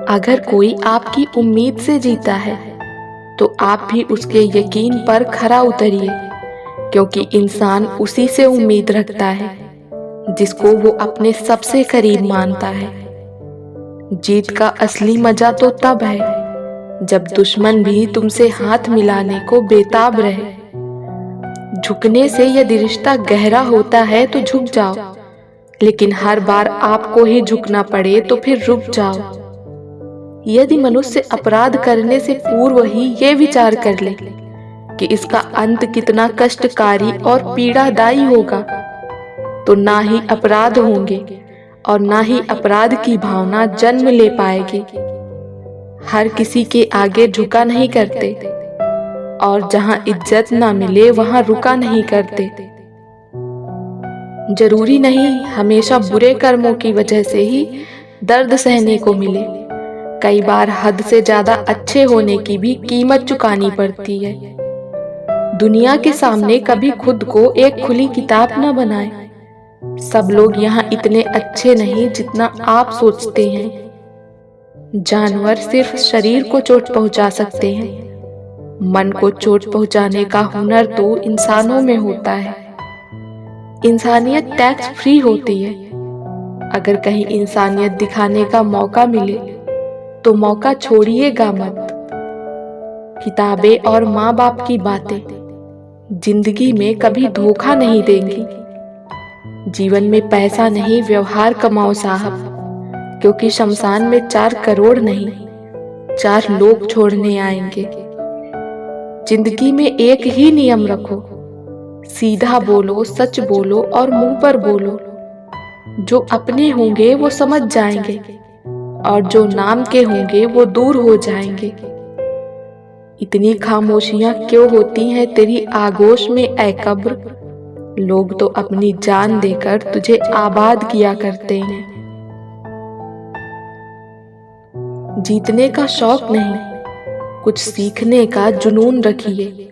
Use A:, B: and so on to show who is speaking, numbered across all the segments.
A: अगर कोई आपकी उम्मीद से जीता है तो आप भी उसके यकीन पर खरा उतरिए, क्योंकि इंसान उसी से उम्मीद रखता है जिसको वो अपने सबसे करीब मानता है। जीत का असली मजा तो तब है जब दुश्मन भी तुमसे हाथ मिलाने को बेताब रहे। झुकने से यदि रिश्ता गहरा होता है तो झुक जाओ, लेकिन हर बार आपको ही झुकना पड़े तो फिर रुक जाओ। यदि मनुष्य अपराध करने से पूर्व ही ये विचार कर ले कि इसका अंत कितना कष्टकारी और पीड़ादायी होगा, तो ना ही अपराध होंगे और ना ही अपराध की भावना जन्म ले पाएगी। हर किसी के आगे झुका नहीं करते, और जहां इज्जत ना मिले वहां रुका नहीं करते। जरूरी नहीं हमेशा बुरे कर्मों की वजह से ही दर्द सहने को मिले। कई बार हद से ज्यादा अच्छे होने की भी कीमत चुकानी पड़ती है। दुनिया के सामने कभी खुद को एक खुली किताब न बनाएं। सब लोग यहाँ इतने अच्छे नहीं जितना आप सोचते हैं। जानवर सिर्फ शरीर को चोट पहुंचा सकते हैं, मन को चोट पहुंचाने का हुनर तो इंसानों में होता है। इंसानियत टैक्स फ्री होती है। अगर कहीं इंसानियत दिखाने का मौका मिले तो मौका छोड़िएगा मत। किताबें और माँ बाप की बातें जिंदगी में कभी धोखा नहीं देंगी। जीवन में पैसा नहीं व्यवहार कमाओ साहब, क्योंकि शमशान में 4 करोड़ नहीं 4 लोग छोड़ने आएंगे। जिंदगी में एक ही नियम रखो, सीधा बोलो, सच बोलो और मुंह पर बोलो। जो अपने होंगे वो समझ जाएंगे और जो नाम के होंगे वो दूर हो जाएंगे। इतनी खामोशियां क्यों होती हैं तेरी आगोश में ऐ कब्र? लोग तो अपनी जान देकर तुझे आबाद किया करते हैं। जीतने का शौक नहीं, कुछ सीखने का जुनून रखिए।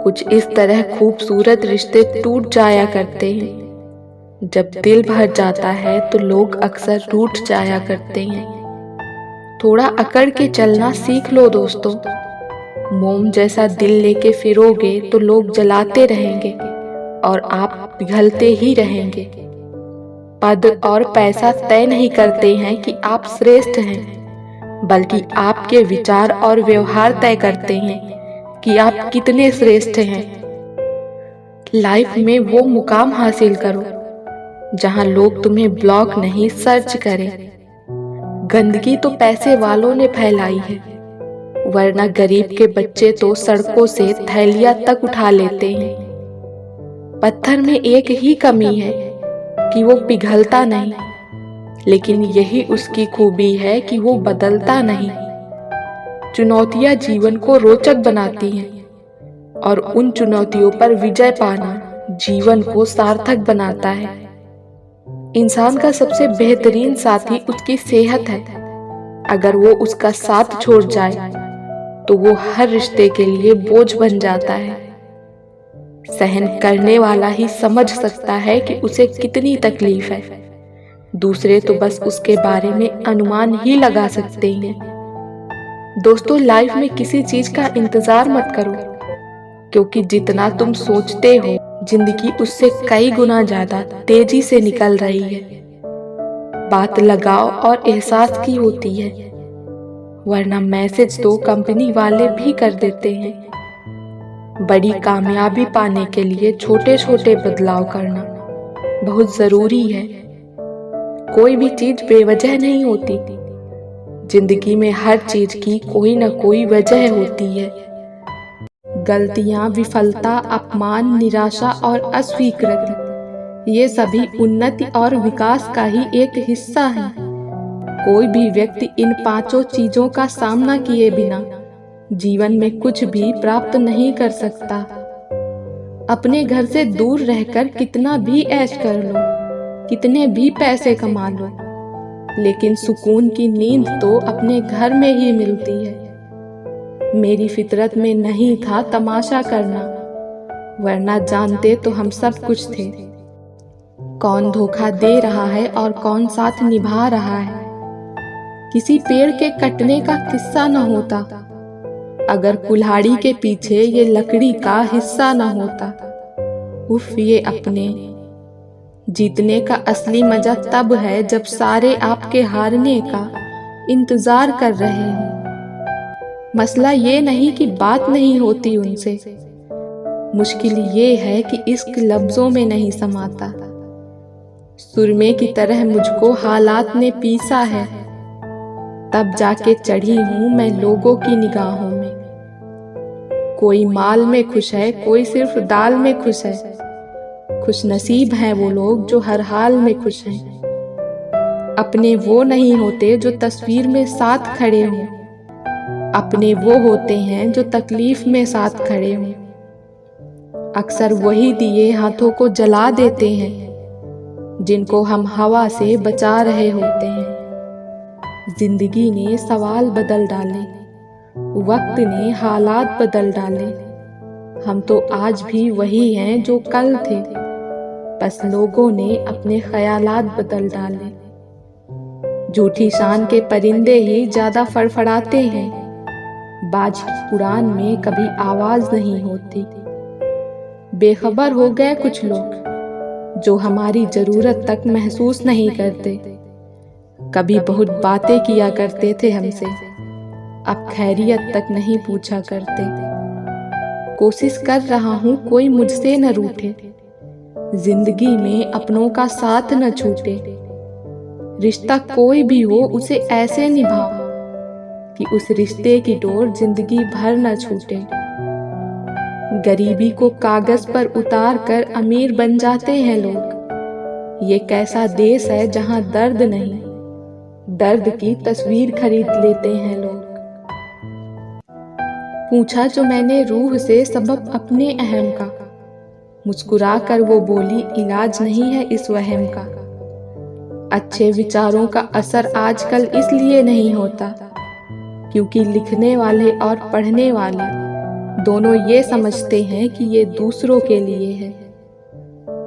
A: कुछ इस तरह खूबसूरत रिश्ते टूट जाया करते हैं। जब दिल भर जाता है तो लोग अक्सर रूठ जाया करते हैं। थोड़ा अकड़ के चलना सीख लो दोस्तों। मोम जैसा दिल लेके फिरोगे तो लोग जलाते रहेंगे और आप पिघलते ही रहेंगे। पद और पैसा तय नहीं करते हैं कि आप श्रेष्ठ हैं, बल्कि आपके विचार और व्यवहार तय करते हैं कि आप कितने श्रेष्ठ हैं। लाइफ में वो मुकाम हासिल करो जहां लोग तुम्हें ब्लॉक नहीं सर्च करें। गंदगी तो पैसे वालों ने फैलाई है, वरना गरीब के बच्चे तो सड़कों से थैलियां तक उठा लेते हैं। पत्थर में एक ही कमी है कि वो पिघलता नहीं, लेकिन यही उसकी खूबी है कि वो बदलता नहीं। चुनौतियां जीवन को रोचक बनाती हैं और उन चुनौतियों पर विजय पाना जीवन को सार्थक बनाता है। इंसान का सबसे बेहतरीन साथी उसकी सेहत है। अगर वो उसका साथ छोड़ जाए तो वो हर रिश्ते के लिए बोझ बन जाता है। सहन करने वाला ही समझ सकता है कि उसे कितनी तकलीफ है। दूसरे तो बस उसके बारे में अनुमान ही लगा सकते हैं। दोस्तों, लाइफ में किसी चीज का इंतजार मत करो, क्योंकि जितना तुम सोचते हो जिंदगी उससे कई गुना ज्यादा तेजी से निकल रही है। बात लगाव और एहसास की होती है, वरना मैसेज तो कंपनी वाले भी कर देते हैं। बड़ी कामयाबी पाने के लिए छोटे छोटे बदलाव करना बहुत जरूरी है। कोई भी चीज बेवजह नहीं होती। जिंदगी में हर चीज की कोई न कोई वजह होती है। गलतियां, विफलता, अपमान, निराशा और अस्वीकृति, ये सभी उन्नति और विकास का ही एक हिस्सा है। कोई भी व्यक्ति इन 5 चीजों का सामना किए बिना जीवन में कुछ भी प्राप्त नहीं कर सकता। अपने घर से दूर रहकर कितना भी ऐश कर लो, कितने भी पैसे कमा लो, लेकिन सुकून की नींद तो अपने घर में ही मिलती है। मेरी फितरत में नहीं था तमाशा करना, वरना जानते तो हम सब कुछ थे। कौन धोखा दे रहा है और कौन साथ निभा रहा है, किसी पेड़ के कटने का किस्सा न होता, अगर कुल्हाड़ी के पीछे ये लकड़ी का हिस्सा न होता। उफ ये अपने। जीतने का असली मजा तब है जब सारे आपके हारने का इंतजार कर रहे हैं। मसला ये नहीं कि बात नहीं होती उनसे, मुश्किल ये है कि इश्क लफ्जों में नहीं समाता। सुरमे की तरह मुझको हालात ने पीसा है, तब जाके चढ़ी हूं मैं लोगों की निगाहों में। कोई माल में खुश है, कोई सिर्फ दाल में खुश है। खुश नसीब हैं वो लोग जो हर हाल में खुश हैं। अपने वो नहीं होते जो तस्वीर में साथ खड़े हों, अपने वो होते हैं जो तकलीफ में साथ खड़े हों। अक्सर वही दिए हाथों को जला देते हैं जिनको हम हवा से बचा रहे होते हैं। जिंदगी ने सवाल बदल डाले, वक्त ने हालात बदल डाले। हम तो आज भी वही हैं जो कल थे, बस लोगों ने अपने ख्यालात बदल डाले। झूठी शान के परिंदे ही ज्यादा फड़फड़ाते हैं, बाज की उड़ान में कभी आवाज नहीं होती। बेखबर हो गए कुछ लोग जो हमारी जरूरत तक महसूस नहीं करते। कभी बहुत बातें किया करते थे हमसे, अब खैरियत तक नहीं पूछा करते। कोशिश कर रहा हूँ कोई मुझसे न रूठे, जिंदगी में अपनों का साथ न छूटे। रिश्ता कोई भी हो उसे ऐसे निभाओ कि उस रिश्ते की डोर जिंदगी भर न छूटे। गरीबी को कागज पर उतार कर अमीर बन जाते हैं लोग। ये कैसा देश है जहां दर्द नहीं, दर्द की तस्वीर खरीद लेते हैं लोग। पूछा जो मैंने रूह से सबब अपने अहम का, मुस्कुरा कर वो बोली इलाज नहीं है इस वहम का। अच्छे विचारों का असर आजकल इसलिए नहीं होता क्योंकि लिखने वाले और पढ़ने वाले दोनों ये समझते हैं कि ये दूसरों के लिए है।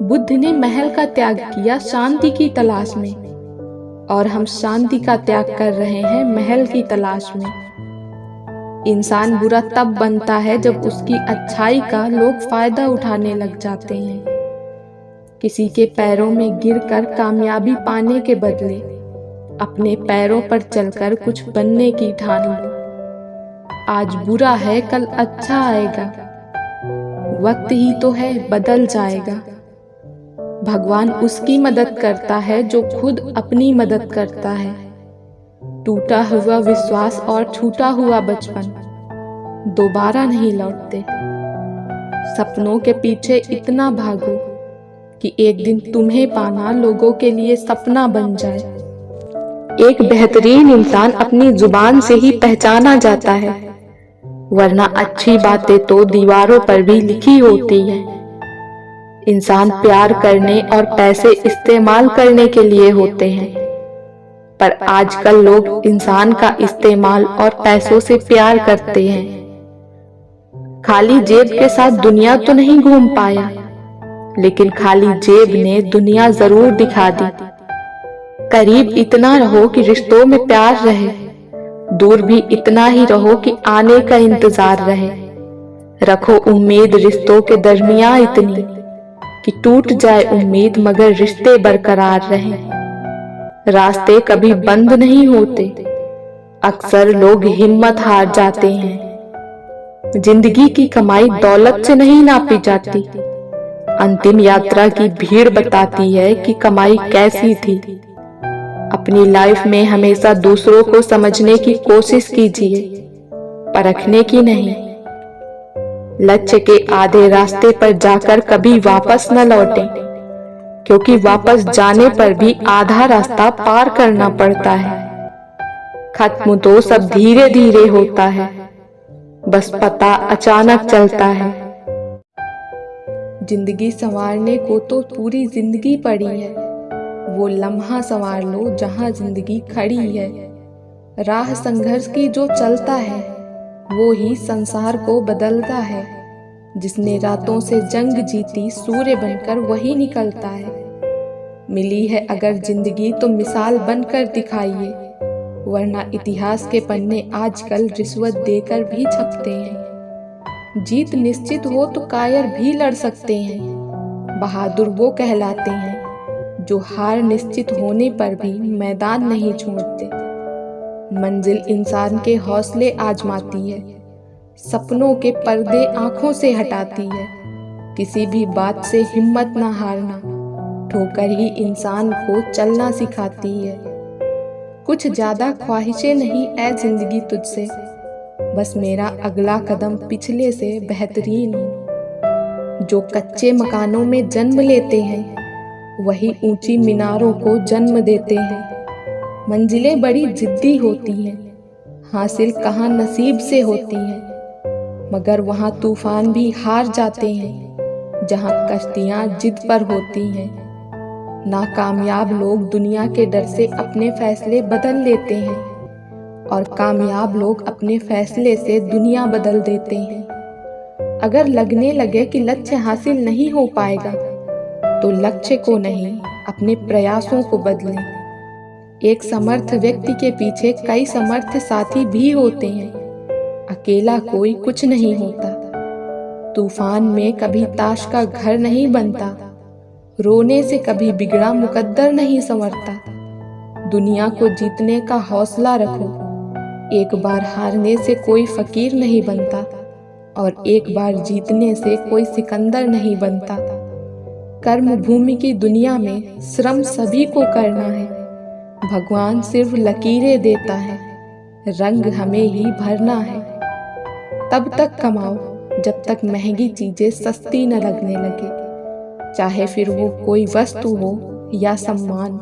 A: बुद्ध ने महल का त्याग किया शांति की तलाश में, और हम शांति का त्याग कर रहे हैं महल की तलाश में। इंसान बुरा तब बनता है जब उसकी अच्छाई का लोग फायदा उठाने लग जाते हैं। किसी के पैरों में गिरकर कामयाबी पाने के बदले अपने पैरों पर चलकर कुछ बनने की ठान लो। आज बुरा है कल अच्छा आएगा, वक्त ही तो है बदल जाएगा। भगवान उसकी मदद करता है जो खुद अपनी मदद करता है। टूटा हुआ विश्वास और छूटा हुआ बचपन दोबारा नहीं लौटते। सपनों के पीछे इतना भागो कि एक दिन तुम्हें पाना लोगों के लिए सपना बन जाए। एक बेहतरीन इंसान अपनी जुबान से ही पहचाना जाता है, वरना अच्छी बातें तो दीवारों पर भी लिखी होती हैं। इंसान प्यार करने और पैसे इस्तेमाल करने के लिए होते हैं, पर आजकल लोग इंसान का इस्तेमाल और पैसों से प्यार करते हैं। खाली जेब के साथ दुनिया तो नहीं घूम पाया, लेकिन खाली जेब ने दुनिया जरूर दिखा दी। करीब इतना रहो कि रिश्तों में प्यार रहे, दूर भी इतना ही रहो कि आने का इंतजार रहे। रखो उम्मीद रिश्तों के दरमियान इतनी कि टूट जाए उम्मीद मगर रिश्ते बरकरार रहें। रास्ते कभी बंद नहीं होते, अक्सर लोग हिम्मत हार जाते हैं। जिंदगी की कमाई दौलत से नहीं नापी जाती, अंतिम यात्रा की भीड़ बताती है कि कमाई कैसी थी। अपनी लाइफ में हमेशा दूसरों को समझने की कोशिश कीजिए, परखने की नहीं। लक्ष्य के आधे रास्ते पर जाकर कभी वापस न लौटें, क्योंकि वापस जाने पर भी आधा रास्ता पार करना पड़ता है। खत्म तो सब धीरे धीरे होता है, बस पता अचानक चलता है। जिंदगी संवारने को तो पूरी जिंदगी पड़ी है, वो लम्हा संवार लो जहां जिंदगी खड़ी है। राह संघर्ष की जो चलता है वो ही संसार को बदलता है। जिसने रातों से जंग जीती सूर्य बनकर वही निकलता है। मिली है अगर जिंदगी तो मिसाल बनकर दिखाइए, वरना इतिहास के पन्ने आजकल रिश्वत देकर भी छपते हैं। जीत निश्चित हो तो कायर भी लड़ सकते हैं। बहादुर वो कहलाते हैं जो हार निश्चित होने पर भी मैदान नहीं छोड़ते। मंजिल इंसान के हौसले आजमाती है, सपनों के पर्दे आंखों से हटाती है। किसी भी बात से हिम्मत ना हारना, ठोकर ही इंसान को चलना सिखाती है। कुछ ज्यादा ख्वाहिशें नहीं ऐ जिंदगी तुझसे, बस मेरा अगला कदम पिछले से बेहतरीन हो। जो कच्चे मकानों में जन्म लेते हैं वही ऊंची मीनारों को जन्म देते हैं। मंजिलें बड़ी जिद्दी होती हैं, हासिल कहाँ नसीब से होती हैं, मगर वहाँ तूफान भी हार जाते हैं जहाँ कश्तियाँ जिद पर होती हैं। नाकामयाब लोग दुनिया के डर से अपने फैसले बदल लेते हैं और कामयाब लोग अपने फैसले से दुनिया बदल देते हैं। अगर लगने लगे कि लक्ष्य हासिल नहीं हो पाएगा तो लक्ष्य को नहीं, अपने प्रयासों को बदलें। एक समर्थ व्यक्ति के पीछे कई समर्थ साथी भी होते हैं। अकेला कोई कुछ नहीं होता। तूफान में कभी ताश का घर नहीं बनता। रोने से कभी बिगड़ा मुकद्दर नहीं संवरता। दुनिया को जीतने का हौसला रखो। एक बार हारने से कोई फकीर नहीं बनता और एक बार जीतने से कोई सिकंदर नहीं बनता। कर्म भूमि की दुनिया में श्रम सभी को करना है। भगवान सिर्फ लकीरें देता है, रंग हमें ही भरना है। तब तक कमाओ जब तक महंगी चीजें सस्ती न लगने लगे, चाहे फिर वो कोई वस्तु हो या सम्मान।